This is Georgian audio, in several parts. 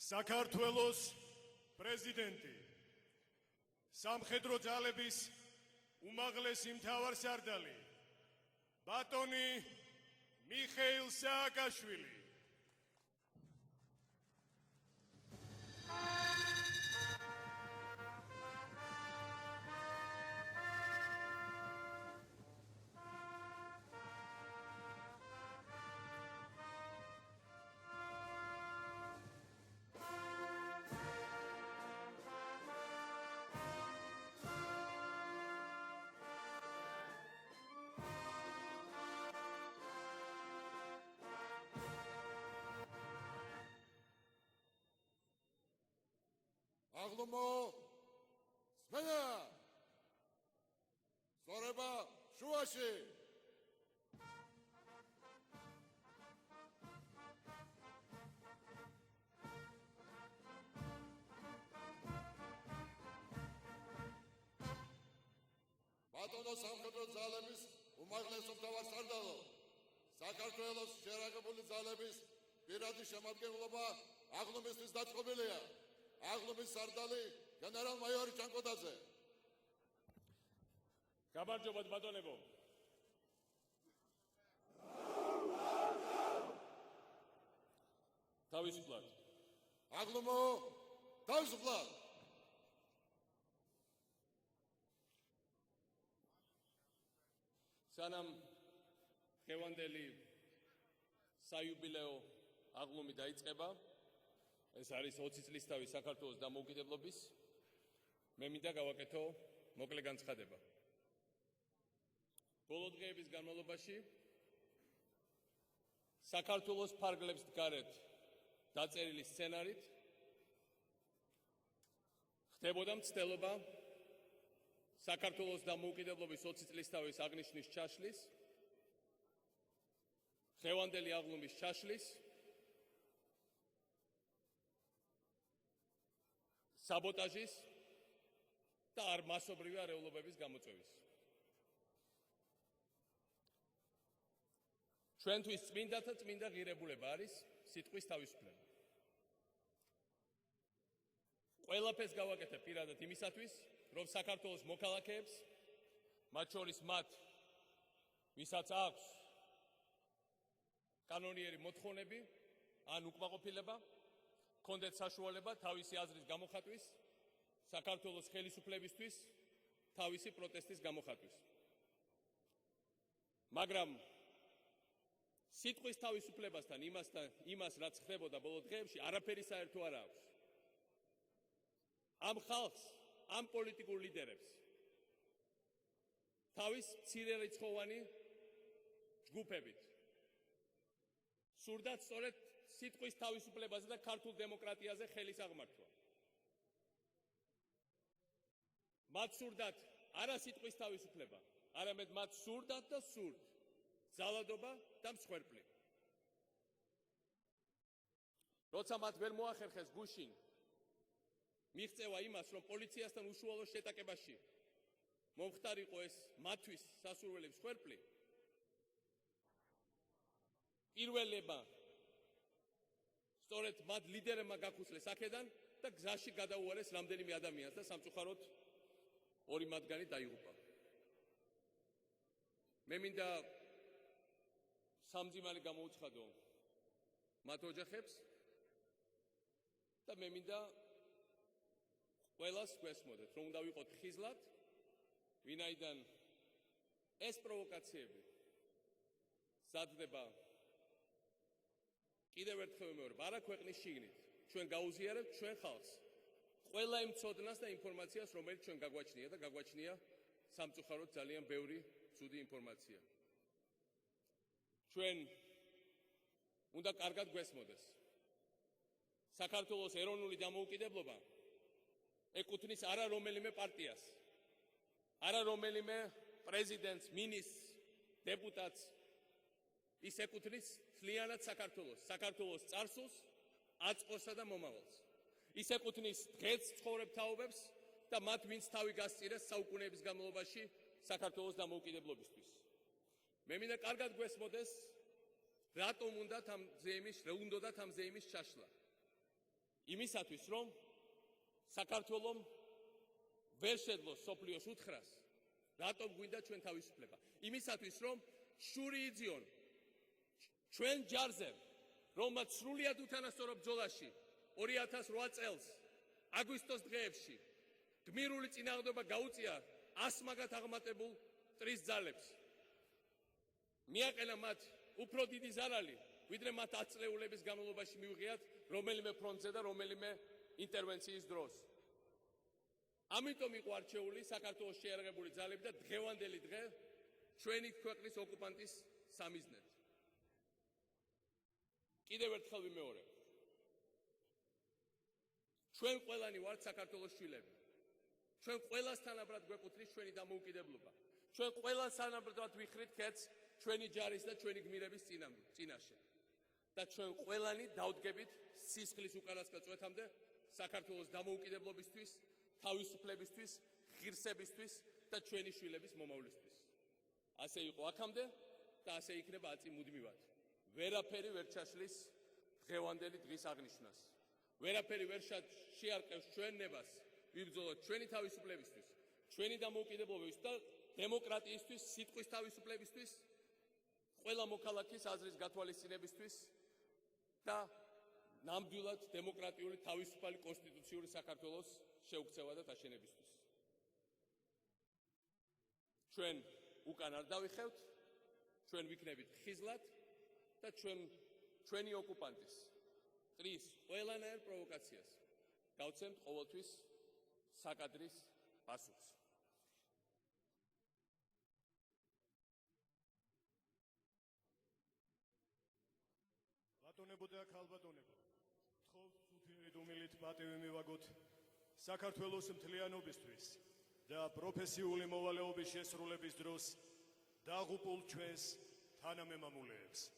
საქართველოს პრეზიდენტი სამხედრო ძალების უმაღლესი მთავარსარდალი ბატონი მიხეილ სააკაშვილი. აღლუმო სმენა სწორება შუაში ბატონო სამხედრო ძალების უმაღლესი მთავარსარდალო საქართველოს შერაგებული ძალების პირადი შემადგენლობა აღლუმისთვის დაწყობილია. აღლუმის სარდალი გენერალ-მაიორი ჭანკოდაძე. გამარჯობათ ბატონებო. თავისუფლად. აღლუმო თავისუფლად. სანამ დღევანდელი საიუბილეო აღლუმი დაიწყება, ეს არის 20 წლის თავი საქართველოს დამოუკიდებლობის, მე მინდა გავაკეთო მოკლე განცხადება. ბოლო დღეების განმავლობაში საქართველოს ფარგლებს გარეთ დაწერილი სცენარით ხდებოდა მცდელობა საქართველოს დამოუკიდებლობის 20 წლის თავის აღნიშვნის ჩაშლის, დღევანდელი აღლუმის ჩაშლის, საბოტაჟის და არ მასობრივი არეულობების გამოწვევის. ჩვენთვის წმინდათა წმინდა ღირებულება არის სიტყვის თავისუფლება. ყველაფერს გავაკეთებ პირადად იმისათვის, რომ საქართველოს მოქალაქეებს, მათ შორის მათ, ვისაც აქვს კანონიერი მოთხოვნები ან უკმაყოფილება, კონდეთ საშუალება თავისი აზრის გამოხატვის, საქართველოს ხელისუფლებისთვის თავისი პროტესტის გამოხატვის. მაგრამ სიტყვის თავისუფლებასთან იმას რაც ხდებოდა ბოლო დღეებში, არაფერი საერთო არ აქვს. ამ ხალხს, ამ პოლიტიკურ ლიდერებს თავის მცირერიცხოვანი ჯგუფებით სურდათ სწორედ სიტყვის თავისუფლებაზე და ქართულ დემოკრატიაზე ხელის აღმართვა. მათ სურდათ არა სიტყვის თავისუფლება, არამედ მათ სურდათ და სურთ ძალადობა და მსხვერპლი. როცა მათ ვერ მოახერხეს გუშინ მიღწევა იმას, რომ პოლიციასთან უშუალო შეტაკებაში მომხდარიყო ეს მათთვის სასურველი მსხვერპლი, პირველება სწორედ მათ ლიდერებმა გახუსლეს აქედან და გზაში გადაუარეს რამდენიმე ადამიანს და სამწუხაროდ ორი მათგანი დაიღუპა. მე მინდა სამძიმარი გამოუცხადო მათ ოჯახებს და მე მინდა ყველას გვესმოდეთ, რომ უნდა ვიყოთ ხიზლად, ვინაიდან ეს პროვოკაციები სadzდება კიდევ ერთხელ ვიმეორებ, არა ქვეყნის შიგნით, ჩვენ გაუზიარებთ ჩვენ ხალხს ყველა იმ ცოდნას და ინფორმაციას, რომელიც ჩვენ გაგვაჩნია და გაგვაჩნია სამწუხაროდ ძალიან ბევრი ცუდი ინფორმაცია. ჩვენ უნდა კარგად გვესმოდეს. საქართველოს ეროვნული დამოუკიდებლობა ეკუთვნის არა რომელიმე პარტიას, არა რომელიმე პრეზიდენტს, მინისტრს, დეპუტატს, ის ეკუთვნის მთლიანად საქართველოს წარსულს, აწყოსა და მომავალს. ის ეკუთვნის დღეს ცხოვრებ თაობებს და მათ, ვინც თავი გასწირეს საუკუნეების განმავლობაში საქართველოს დამოუკიდებლობისთვის. მე მინდა კარგად გვესმოდეს, რატომ უნდათ ამ ზეიმის ჩაშლა. იმისათვის, რომ საქართველომ ვერ შეძლოს სოფლიოს უთხრას, რატომ გვინდა ჩვენ თავისუფლება? იმისათვის, რომ შური იძიონ ჩვენ ჯარზე, რომელმაც სრულიად უთანასწორო ბრძოლაში 2008 წელს აგვისტოს დღეებში გმირული წინააღმდეგობა გაუწია 100 მაგათ აღმატებულ მტრის ძალებს. მიაყენა მათ უფრო დიდი ზარალი, ვიდრე მათ 10 წლეულების განმავლობაში მივიღიათ რომელიმე ფრონტზე და რომელიმე ინტერვენციის დროს. ამიტომ იყო არჩეული საქართველოს შეიარაღებული ძალები და დღევანდელი დღე ჩვენი ქვეყნის ოკუპანტის სამიზნედ. კიდევ ერთხელ ვიმეორებ. ჩვენ ყველანი ვართ საქართველოს შვილები. ჩვენ ყველასთანაბრად გვეკუთვნის ჩვენი დამოუკიდებლობა. ჩვენ ყველასთანაბრად ვიხრით ქეთს ჩვენი ჯარის და ჩვენი გმირების წინაშე. და ჩვენ ყველანი დავდგებით სისხლის უკანასკნელ წვეთამდე საქართველოს დამოუკიდებლობისთვის, თავისუფლებისთვის, ღირსებისთვის და ჩვენი შვილების მომავლისთვის. ასე იყო აქამდე და ასე იქნება აწი მუდმივად. ვერაფერი ვერ ჩაშლის დღევანდელი დღის აღნიშვნას. ვერაფერი ვერ შეარყევს ჩვენ ნებას ვიბრძოლოთ ჩვენი თავისუფლებისთვის, ჩვენი დამოუკიდებლობისთვის და დემოკრატიისთვის, სიტყვის თავისუფლებისთვის, ყველა მოქალაქის აზრის გათვალისწინებისთვის და ნამდვილად დემოკრატიული თავისუფალი კონსტიტუციური საქართველოს შეუქცევა და დაშენებისთვის. ჩვენ უკან არ დავიხევთ, ჩვენ ვიქნებით ხიზლად და ჩვენი ოკუპანტის მტრის ყველანაირ პროვოკაციას გავცემთ ყოველთვის საკადრის პასუხს. ბატონებო და ქალბატონებო, გთხოვთ სუფიერი დუმილით პატივი მივაგოთ საქართველოს მთლიანობისთვის და პროფესიული მოვალეობის შესრულების დროს დაღუპულ ჩვენს თანამემამულეებს.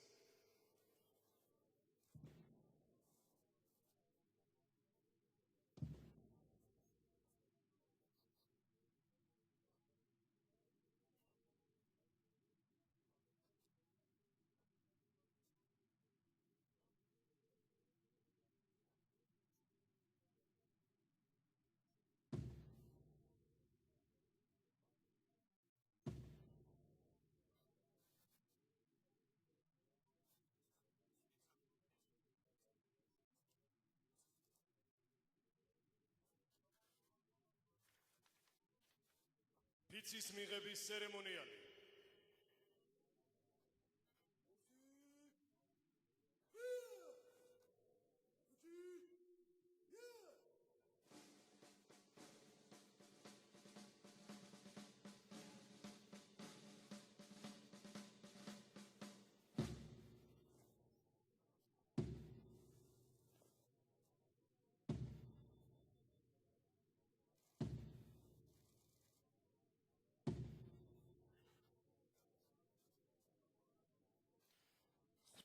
ფიცის მიღების ცერემონიალი.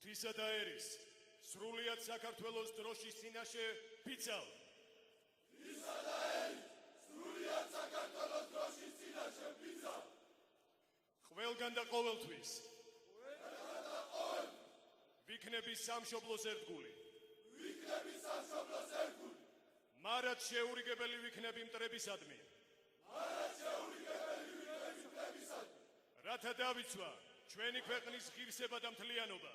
ღვთისა და ერის სრულიად საქართველოს დროშის წინაშე ფიცავ. ღვთისა და ერის სრულიად საქართველოს დროშის წინაშე ფიცავ. ყველგან და ყოველთვის ვიქნები სამშობლოს ერთგული. მარად შეურიგებელი ვიქნები მტრებისადმი. რათა დავიცვა ჩვენი ქვეყნის ღირსება და მთლიანობა.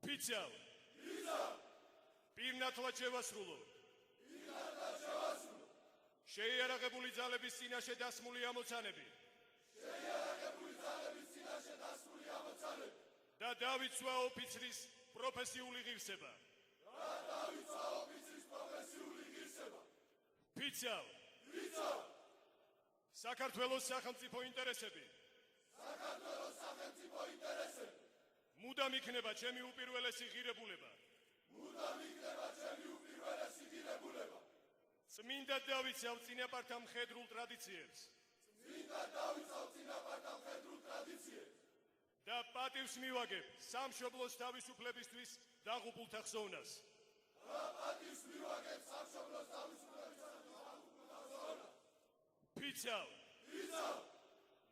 ფიცავ. პირნათლად შევასრულო შეიარაღებული ძალების წინაშე დასმული ამოცანები და დავიცვა ოფიცრის პროფესიული ღირსება. ფიცავ. საქართველოს სახელმწიფო ინტერესები მუდამ იქნება ჩემი უპირველესი ღირებულება. წმინდა დავიცავ წინაპართა მხედრულ ტრადიციებს და პატივს მივაგებ სამშობლოს თავისუფლებისთვის დაღუპულთა ხსოვნას. ფიცავ.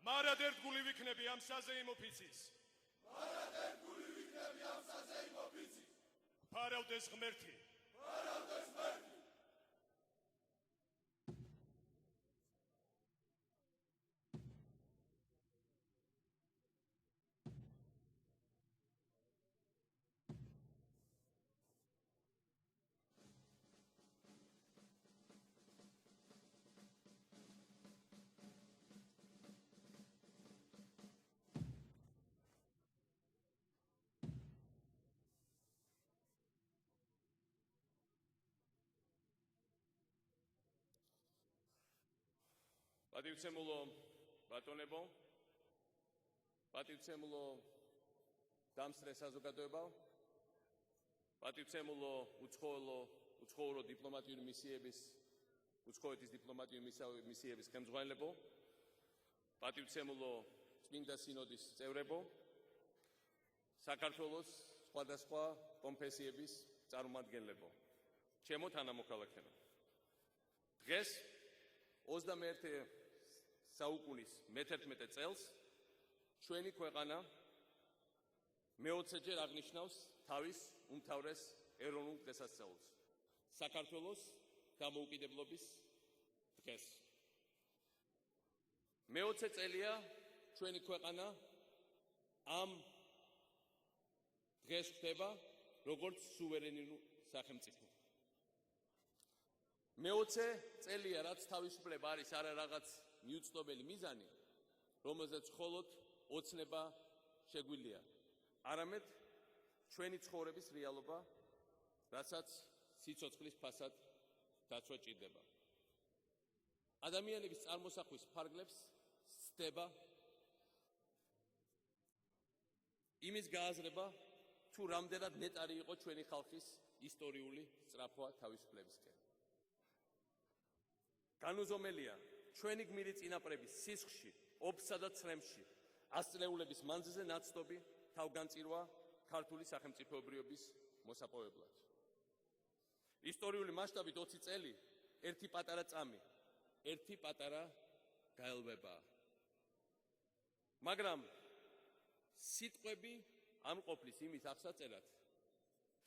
მარად ერთგული ვიქნები ამ საზეიმო ფიცის. ვარავდეს ღმერთი. პატივცემულო ბატონებო, პატივცემულო დამსწრე საზოგადოებო, პატივცემულო უცხოური დიპლომატიური მისიების, უცხოეთის დიპლომატიური მისიების ხელმძღვანელებო, პატივცემულო წმინდა სინოდის წევრებო, საქართველოს სხვადასხვა კონფესიების წარმომადგენლებო, ჩემო თანამოქალაქეებო. დღეს 21 საუკუნის მე-11 წელს ჩვენი ქვეყანა მე-20-ჯერ აღნიშნავს თავის უმთავრეს ეროვნულ დღესასწაულს, საქართველოს დამოუკიდებლობის დღეს. მე-20 წელია ჩვენი ქვეყანა ამ დღეს ხდება როგორც სუვერენული სახელმწიფო. მე-20 წელია რაც თავისუფლება არის არა რაღაც მიუწვდომელი მიზანი, რომელზეც მხოლოდ ოცნება შეგვიძლია, არამედ ჩვენი ცხოვრების რეალობა, რასაც სიცოცხლის ფასად დაცვა ჭირდება. ადამიანების წარმოსახვის ფარგლებს სცდება იმის გააზრება, თუ რამდენად ნეტარი იყო ჩვენი ხალხის ისტორიული სწრაფვა თავისუფლებისკენ. განუზომელია ჩვენი გმირი წინაპრების სისხლში, ოფსა და ცრემში, ასწლეულების მანძილზე ნაცნობი თავგანწირვა ქართული სახელმწიფოებრიობის მოსაპოვებლად. ისტორიული მასშტაბით 20 წელი ერთი პატარა წამი, ერთი პატარა გაელვებაა. მაგრამ სიტყვები ამ ყოფნის იმის აღსაწერად,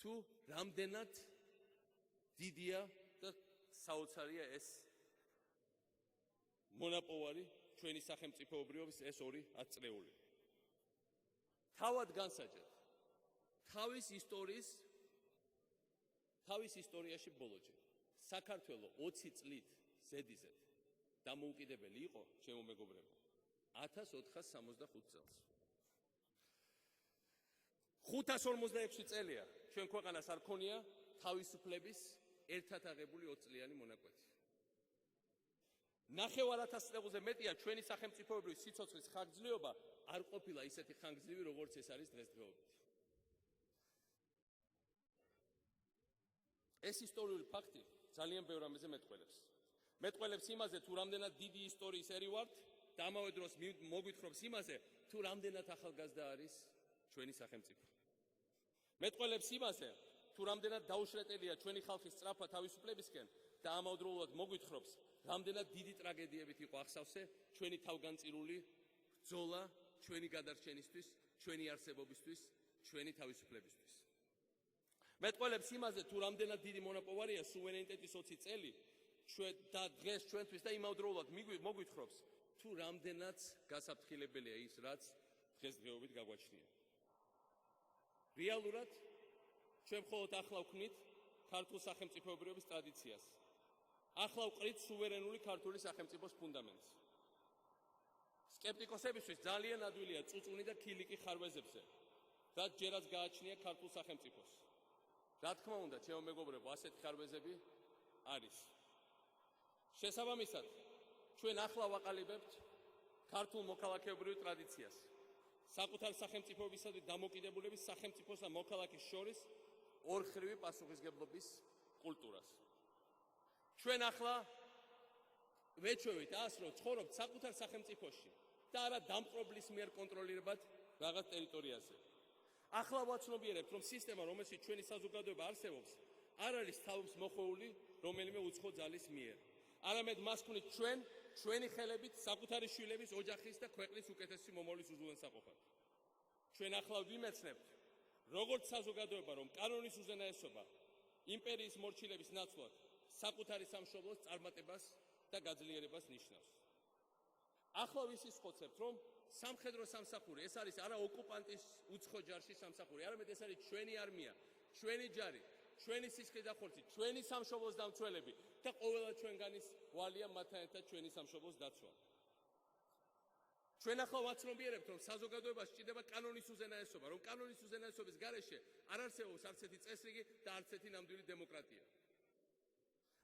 თუ რამდენად დიდია და საოცარია ეს მონაპოვარი ჩვენი სახელმწიფოებრიობის ეს 2 ათწლეული. თავად განსაჯეთ, თავის ისტორიაში ბოლოჯერ საქართველო 20 წლით ზედიზედ დამოუკიდებელი იყო, ჩემო მეგობრებო, 1465 წელს. 546 წელია ჩვენ ქვეყანას არ ქონია თავისუფლების ერთად აღებული 20 წლიანი მონაკვეთი. 9,000 წელზე მეტია ჩვენი სახელმწიფოებრივი სიცოცხლის ხანგრძლივობა არ ყოფილა ისეთი ხანგრძლივი, როგორც ეს არის დღესდღეობით. ეს ისტორიული ფაქტი ძალიან ბევრ რამეზე მეტყველებს. მეტყველებს იმაზე, თუ რამდენად დიდი ისტორიის ერი ვართ და ამავე დროს მოგვითხრობს იმაზე, თუ რამდენად ახალგაზრდა არის ჩვენი სახელმწიფო. მეტყველებს იმაზე, თუ რამდენად დაუშრეტელია ჩვენი ხალხის სწრაფვა თავისუფლებისკენ და ამავდროულად მოგვითხრობს, რამდენად დიდი ტრაგედიებით იყო აღსავსე ჩვენი თავგანწირული ბრძოლა ჩვენი გადარჩენისთვის, ჩვენი არსებობისთვის, ჩვენი თავისუფლებისთვის. მეტყველებს იმაზე, თუ რამდენად დიდი მონაპოვარია სუვერენიტეტის 20 წელი და დღეს ჩვენთვის და იმავდროულად მოგვითხრობს, თუ რამდენად გასაფრთხილებელია ის, რაც დღესდღეობით გაგვაჩნია. რეალურად ჩვენ მხოლოდ ახლა ვქმნით ქართულ სახელმწიფოებრიობის ტრადიციას. ახლა ვყრით სუვერენული ქართული სახელმწიფოს ფუნდამენტს. სკეპტიკოსებისთვის ძალიან ადვილია წუწუნი და ქილიკი ხარვეზებზე, რაც ჯერაც გააჩნია ქართულ სახელმწიფოს. რა თქმა უნდა, ჩემო მეგობრებო, ასეთი ხარვეზები არის. შესაბამისად, ჩვენ ახლა ვაყალიბებთ ქართულ მოქალაქეობრივ ტრადიციას. საკუთარ სახელმწიფოებისა და დამოუკიდებლობის სახელმწიფოს და მოქალაქის შორის ორხრივი პასუხისგებლობის კულტურას. ჩვენ ახლა ვეჩვევით ას, რომ ცხოვრობთ საკუთარ სახელმწიფოში და არა დამპყრობლის მიერ კონტროლირებად რაღაც ტერიტორიაზე. ახლა ვაცნობიერებთ, რომ სისტემა, რომელშიც ჩვენი საზოგადოება არსებობს, არ არის თავს მოხვეული რომელიმე უცხო ძალის მიერ. არამედ მას ქმნით ჩვენი ხელებით საკუთარი შვილების, ოჯახის და ქვეყნის უკეთესი მომავლის უზრუნველსაყოფად. ჩვენ ახლა ვიმეცნებთ, როგორც საზოგადოება, რომ კანონის უზენაესობა იმპერიის მორჩილების ნაცვლად საკუთარი სამშობლოს წარმატებას და გაძლიერებას ნიშნავს. ახლა ვისის ხოცებთ, რომ სამხედრო სამსახური ეს არის არა ოკუპანტის უცხო ჯარში სამსახური, არამედ ეს არის ჩვენი არმია, ჩვენი ჯარი, ჩვენი სისხლი და ხორცი, ჩვენი სამშობლოს დამცველები და ყველა ჩვენგანის ვალია მათთან ერთად ჩვენი სამშობლოს დაცვა. ჩვენ ახლა ვაცნობიერებთ, რომ საზოგადოებას სჭირდება კანონის უზენაესობა, რომ კანონის უზენაესობის გარეშე არ არსებობს არც ერთი წესრიგი და არც ერთი ნამდვილი დემოკრატია.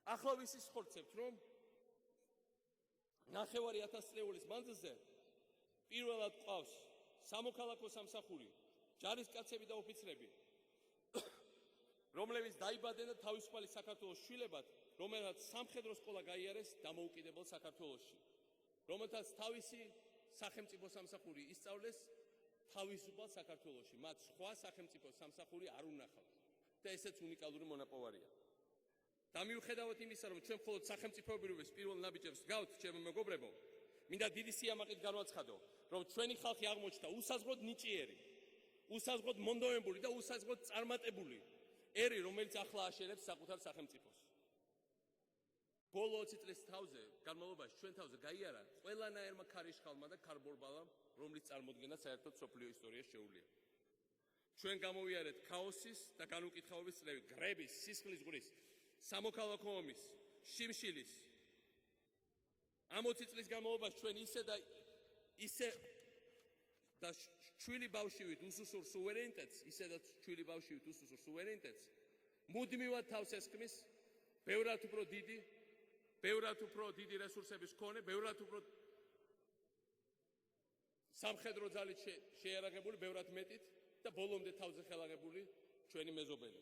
ახლა ვისის ხორცებთ, რომ 9,000 წლეულის მანძილზე პირველად ყავს სამოქალაქო სამსახური, ჯარისკაცები და ოფიცრები, რომლებიც დაიბადნენ და თავისუფალი საქართველოს შვილებად, რომელთაც სამხედრო სკოლა გაიარეს დამოუკიდებელ საქართველოში, რომელთაც თავისი სახელმწიფო სამსახური ისწავლეს თავისუფალ საქართველოში, მათ სხვა სახელმწიფო სამსახური არ უნახავთ და ესეც უნიკალური მონაპოვარია. და მიუხედავად იმისა, რომ ჩვენ მხოლოდ სახელმწიფოებრივების პირველ ნაბიჯებს გავთ, ჩემო მეგობრებო, მინდა დიდი სიამაყით განვაცხადო, რომ ჩვენი ხალხი აღმოჩნდა უსაზღვროდ ნიჭიერი, უსაზღვროდ მონდომებული და უსაზღვროდ წარმატებული ერი, რომელიც ახლა აშენებს საკუთარ სახელმწიფოს. ბოლო 20 წლის განმავლობაში ჩვენ თავზე გაიარა ყველანაირმა ქარიშხალმა და ქარბორბალამ, რომლის წარმოდგენა საერთოდ მსოფლიო ისტორიაში შეუძლია. ჩვენ გამოვიარეთ ქაოსის და განუკითხაობის წლები, გრების, სისხლის ზღვრის, სამოქალაქო ომის, შიმშილის. ამ 20 წლის განმავლობაში ჩვენ ისე და ჩვილი ბავშვივით უსუსურ სუვერენიტეტს, ისედაც ჩვილი ბავშვივით უსუსურ სუვერენიტეტს მუდმივად თავს ესხმის ბევრად უფრო დიდი რესურსების მქონე, ბევრად უფრო სამხედრო ძალით შეიარაღებული, ბევრად მეტით და ბოლომდე თავზე ხელაღებული ჩვენი მეზობელი.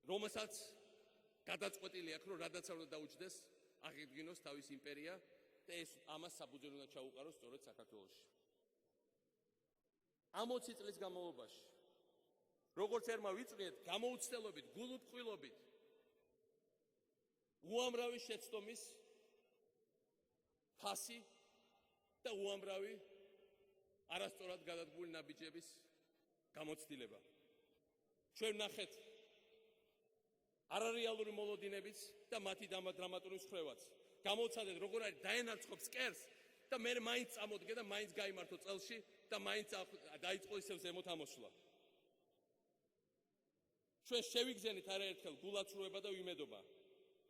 რომელსაც გადაწყვეტილი აქვს, რომ რადაც არ უნდა დაუჯდეს, აღიდგინოს თავის იმპერია და ეს ამას საბუჯელი უნდა ჩაუყაროს სწორედ საქართველოში. ამ 20 წლის განმავლობაში, როგორც ერმა ვიწვიეთ, გამოუცდელობით, გულუბრყვილობით, უამრავი შეცდომის ფასი და უამრავი არასწორად გადადგმული ნაბიჯების გამოცდილება. ჩვენ ვნახეთ არარეალური მოლოდინებიც და მათი დრამატული მსხვერპლაც. გამოვცადეთ, როგორ არის დაენარჩხობს მკერს და მე მაინც წამოდგე და მაინც გაიმართო წელში და მაინც დაიწყო ისევ ზემოთ ამოსვლა. ჩვენ შევიგზენით არაერთხელ გულაცრუება და ვიმედობა,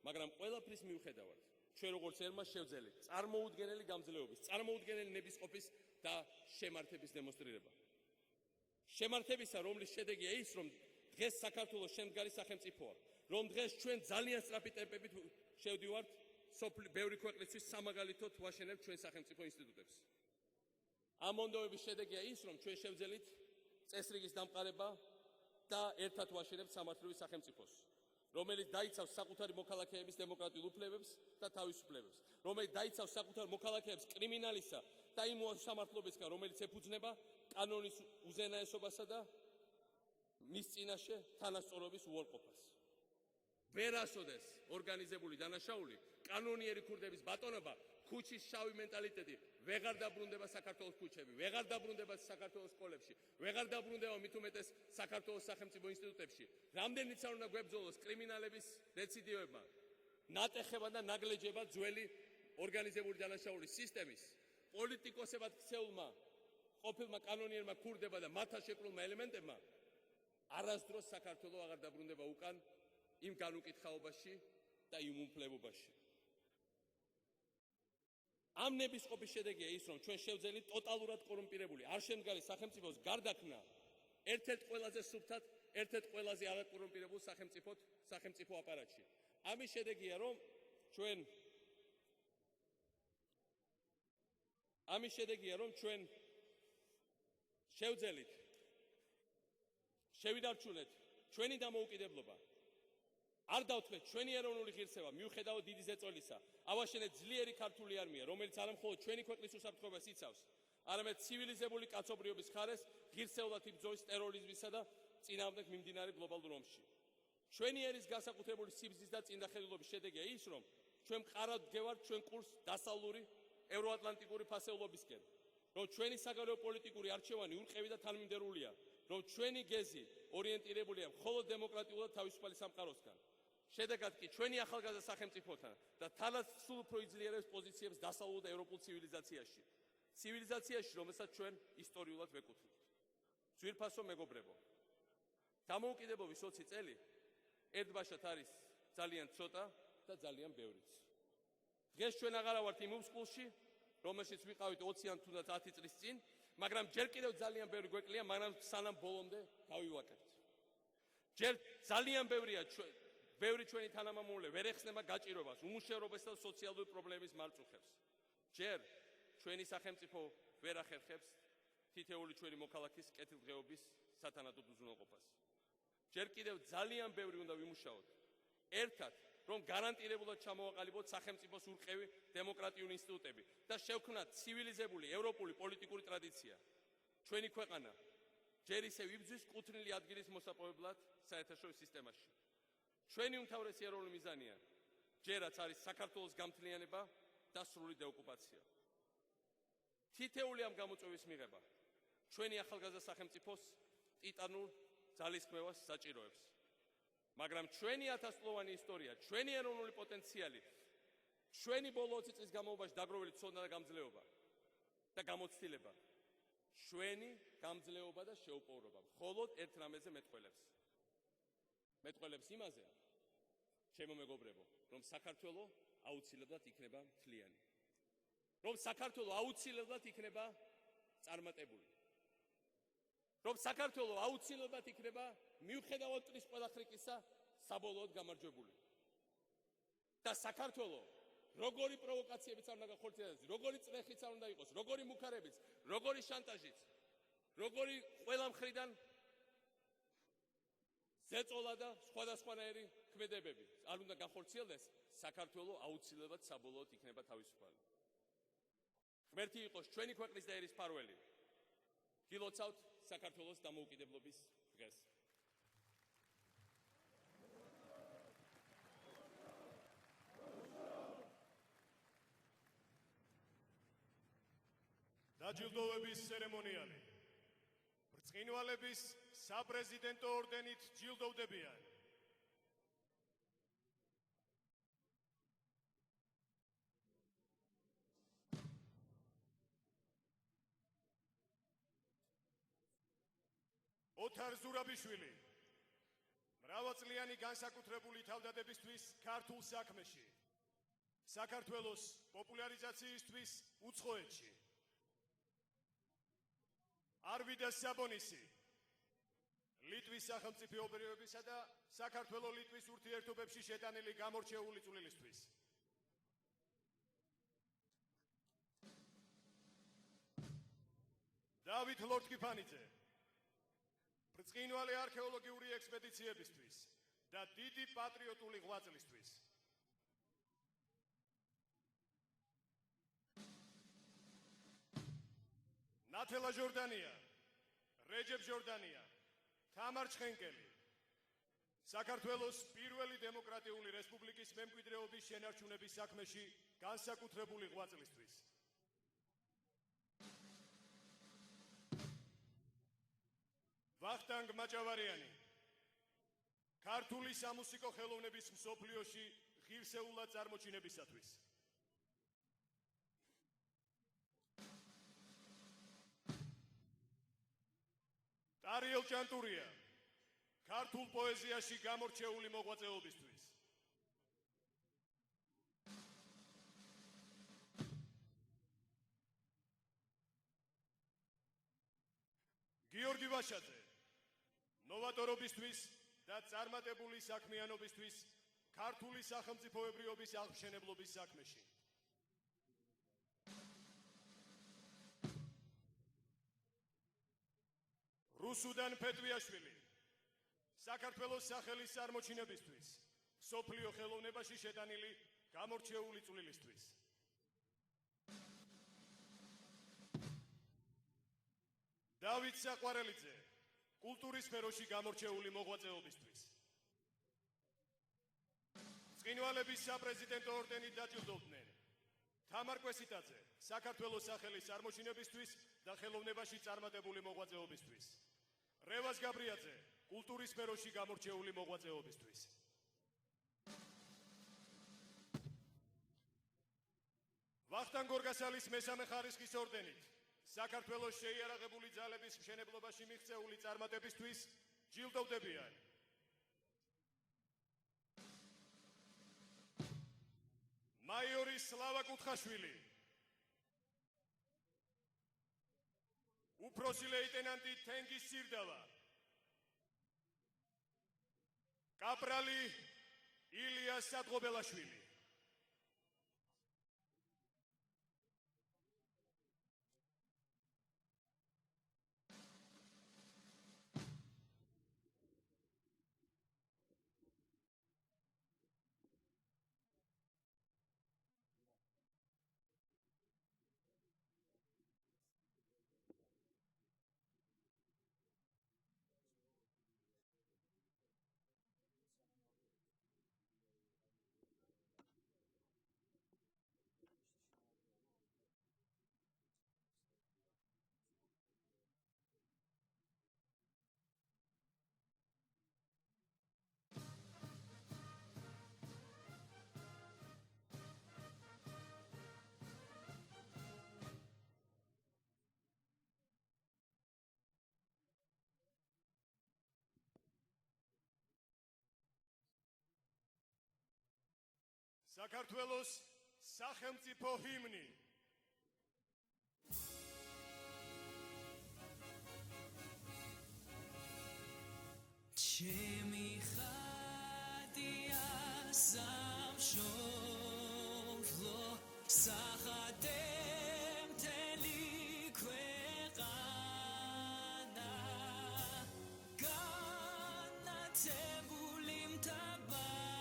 მაგრამ ყველაფრის მიუხედავად, ჩვენ როგორც ერმა შევძელით წარმოუდგენელი გამძლეობის, წარმოუდგენელი ნებისყოფის და შემართების დემონსტრირება. შემართებისა, რომლის შედეგია ის, რომ დღეს საქართველოს შემდგარი სახელმწიფოა, რომ დღეს ჩვენ ძალიან სწრაფი ტემპებით შევდივართ ბევრი ქვეყნისთვის სამაგალითოდ ვაშენებთ ჩვენ სახელმწიფო ინსტიტუტებს. ამ მონდომების შედეგია ის, რომ ჩვენ შევძელით წესრიგის დამყარება და ერთად ვაშენებთ სამართლების სახელმწიფოს, რომელიც დაიცავს საკუთარი მოქალაქეების დემოკრატიულ უფლებებს და თავისუფლებებს, რომელიც დაიცავს საკუთარ მოქალაქეებს კრიმინალისა და იმ სამართლობისგან, რომელიც ეფუძნება კანონის უზენაესობასა და მის წინაშე თანასწორობის უარყოფას. ვერასოდეს ორგანიზებული დანაშაული, კანონიერი ქურდების ბატონობა, ქუჩის შავი მენტალიტეტი ვეღარ დაბრუნდება საქართველოს ქუჩები, ვეღარ დაბრუნდება საქართველოს სკოლებში, ვეღარ დაბრუნდება მით უმეტეს საქართველოს სახელმწიფო ინსტიტუტებში. რამდენიც არ უნდა გვებრძოლოს კრიმინალების რეციდივებმა, ნატეხება და ნაგლეჯება ძველი ორგანიზებული დანაშაულის სისტემის, პოლიტიკოსებად ქცეულმა ყოფილმა კანონიერმა ქურდება და მათთან შეკრულმა ელემენტებმა, არასდროს საქართველო აღარ დაბრუნდება უკან იმ განუკითხაობაში და იმ უმფლებობაში. ამ ნებისყოფის შედეგია ის, რომ ჩვენ შევძელით ტოტალურად კორუმპირებული, არ შემდგარი სახელმწიფოს გარდაქმნა ერთ-ერთ ყველაზე სუფთად, ერთ-ერთ ყველაზე არაკორუმპირებულ სახელმწიფო აპარატში. ამის შედეგია, რომ ჩვენ შევძელით შევიდარჩუნეთ ჩვენი დამოუკიდებლობა, არ დავთქვეთ ჩვენი ეროვნული ღირსება, მიუხედავად დიდი ზეწოლისა, ავაშენეთ ძლიერი ქართული არმია, რომელიც არა მხოლოდ ჩვენი ქვეყნის უსაფრთხოებას იცავს, არამედ ცივილიზებული კაცობრიობის ხარეს ღირსეულად იბრძვის ტერორიზმისა და წინააღმდეგ მიმდინარე გლობალურ ომში. ჩვენი ერის განსაკუთრებული სიბრძნის და წინდახედულობის შედეგია ის, რომ ჩვენ მყარად ვდგევართ ჩვენ კურსს დასავლური ევროატლანტიკური ფასეულობისკენ. რომ ჩვენი საგარეო პოლიტიკური არჩევანი ურყევი და თანმიმდევრულია, რომ ჩვენი გეზი ორიენტირებულია მხოლოდ დემოკრატიულ და თავისუფალი სამყაროსგან. შედეგად კი ჩვენი ახალგაზრდა სახელმწიფოთან და თანაც სულ უფრო იძლიერებს პოზიციებს დასავლურ და ევროპულ ცივილიზაციაში. ცივილიზაციაში, რომელსაც ჩვენ ისტორიულად ვეკუთვნით. ძვირფასო მეგობრებო, დამოუკიდებლობის 20 წელი ერთბაშად არის ძალიან ცოტა და ძალიან ბევრიც. დღეს ჩვენ აღარა ვართ იმ უსკულში, რომელშიც ვიყავით 20 ან თუნდაც 10 წლის წინ, მაგრამ ჯერ კიდევ ძალიან ბევრი გვეკლია, მაგრამ სანამ ბოლომდე გავივაკებთ. ჯერ ძალიან ბევრი ჩვენი თანამამულე ვერ ეხსნება გაჭირვებას, უმუშევრობასა და სოციალური პრობლემების მარწუხებს. ჯერ ჩვენი სახელმწიფო ვერ ახერხებს თითეული ჩვენი მოქალაქის კეთილდღეობის სათანადოდ უზრუნველყოფას. ჯერ კიდევ ძალიან ბევრი უნდა ვიმუშაოთ ერთად, რომ გარანტირებულად ჩამოვაყალიბოთ სახელმწიფოს ურყევი დემოკრატიული ინსტიტუტები და შევქმნათ ცივილიზებული ევროპული პოლიტიკური ტრადიცია. ჩვენი ქვეყანა ჯერ ისევ იბრძვის კუთვნილი ადგილის მოსაპოვებლად საერთაშორისო სისტემაში. ჩვენი უმთავრესი ეროვნული მიზანია ჯერაც არის საქართველოს გამთლიანება და სრული დეოკუპაცია. თითეული ამ გამოწვევის მიღება ჩვენი ახალგაზრდა სახელმწიფოს ტიტანურ ძალისხმევას საჭიროებს. მაგრამ ჩვენი 1000-წლოვანი ისტორია, ჩვენი ეროვნული პოტენციალი, ჩვენი ბოლო 20 წლის განმავლობაში დაგროვილი ცოდნა და გამძლეობა და გამოცდილება, ჩვენი გამძლეობა და შეუპოვრობა მხოლოდ ერთ რამეზე მეტყველებს. მეტყველებს იმაზე, ჩემო მეგობრებო, რომ საქართველოს აუცილებლად იქნება მთლიანი. რომ საქართველოს აუცილებლად იქნება წარმატებული. რომ საქართველოს აუცილებლად იქნება მიუხედავად მტრის ყველა ხრიკისა საბოლოოდ გამარჯვებული. და საქართველოს როგორი პროვოკაციებიც არ უნდა გახორციელდეს, როგორი წრეხიც არ უნდა იყოს, როგორი მუქარებიც, როგორი შანტაჟიც, როგორი ყველა მხრიდან ზეწოლა და სხვადასხვანაირი ქმედებები არ უნდა გახორციელდეს, საქართველოს აუცილებლად საბოლოოდ იქნება თავისუფალი. ღმერთი იყოს ჩვენი ქვეყნის და ერის მფარველი. გილოცავთ საქართველოს დამოუკიდებლობის დღეს. დაჯილდოვების ცერემონიალი. ბრწყინვალების საპრეზიდენტო ორდენით ჯილდოვდებიან. ოთარ ზურაბიშვილი, მრავალწლიანი განსაკუთრებული თავდადებისთვის ქართულ საქმეში, საქართველოს პოპულარიზაციისთვის უცხოეთში. არვიდა საბონისი, ლიტვის სახელმწიფოებრიობებისა და საქართველოს-ლიტვის ურთიერთობებში შეტანილი გამორჩეული წვლილისთვის. დავით ლორთქიფანიძე, ბრწყინვალე არქეოლოგიური ექსპედიციებისთვის და დიდი პატრიოტული ღვაწლისთვის. ნათელა ჟორდანია, რეჯებ ჟორდანია, თამარ ჩხენკელი, საქართველოს პირველი დემოკრატიული რესპუბლიკის მემკვიდრეობის შენარჩუნების საქმეში განსაკუთრებული ღვაწლისთვის. ვახტანგ მაჭავარიანი, ქართული სამუსიკო ხელოვნების მსოფლიოში ღირსეულად წარმოჩინებისათვის. ტარიელ ჭანტურია, ქართულ პოეზიაში გამორჩეული მოღვაწეობისთვის. გიორგი ვაშაძე, ნოვატორობისთვის და წარმატებული საქმიანობისთვის ქართული სახელმწიფოებრიობის აღმშენებლობის საქმეში. რუსუდან ფეტვიაშვილი, საქართველოს სახელის წარმოჩინებისთვის, მსოფლიო ხელოვნებაში შეტანილი გამორჩეული წვლილისთვის. დავით საყვარელიძე, კულტურის სფეროში გამორჩეული მოღვაწეობისთვის. ბრწყინვალების საპრეზიდენტო ორდენით დაჯილდოვდნენ თამარ კვესიტაძე, საქართველოს სახელის წარმოშინებისთვის და ხელოვნებაში წარმატებული მოღვაწეობისთვის. რევაზ გაბრიაძე, კულტურის სფეროში გამორჩეული მოღვაწეობისთვის. ვახტანგ გორგასალის მესამე ხარისხის ორდენით საქართველოს შეიარაღებული ძალების მშენებლობაში მიღწეული წარმატებისთვის ჯილდოვდებიან. მაიორი სლავა კუთხაშვილი, უფროსი ლეიტენანტი თენგიზ სირდავა, კაპრალი ილიას სადღობელაშვილი. საქართველოს სახელმწიფო ჰიმნი. ჩემი ხატია სამშობლო სახადე მთელი ქვეყანა განათებული მთავარი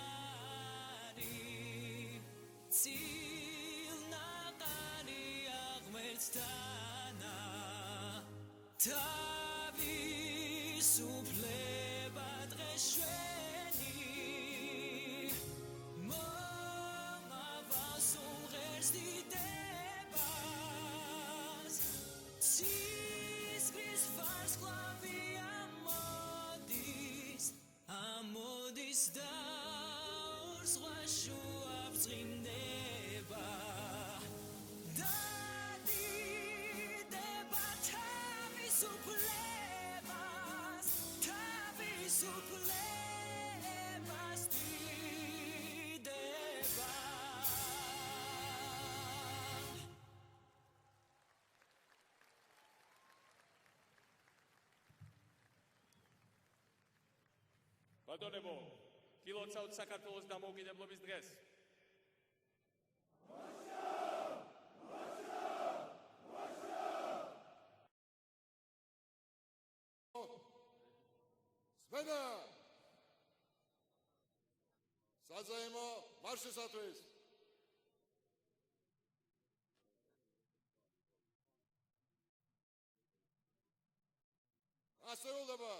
წილნაყარი აღმერთანა თავისუფლება დღეს შვენი მომავალს უმღერს დიდებას ცისკრის ვარსკვლავი ამოდის და ორ ზღვაშუა ბრწყინდება დადიდება თავისუფლებას დიდება. ბატონებო, გილოცავთ საქართველოს დამოუკიდებლობის დღეს. სვენა! საზეიმო მარშისათვის! ასეულობა!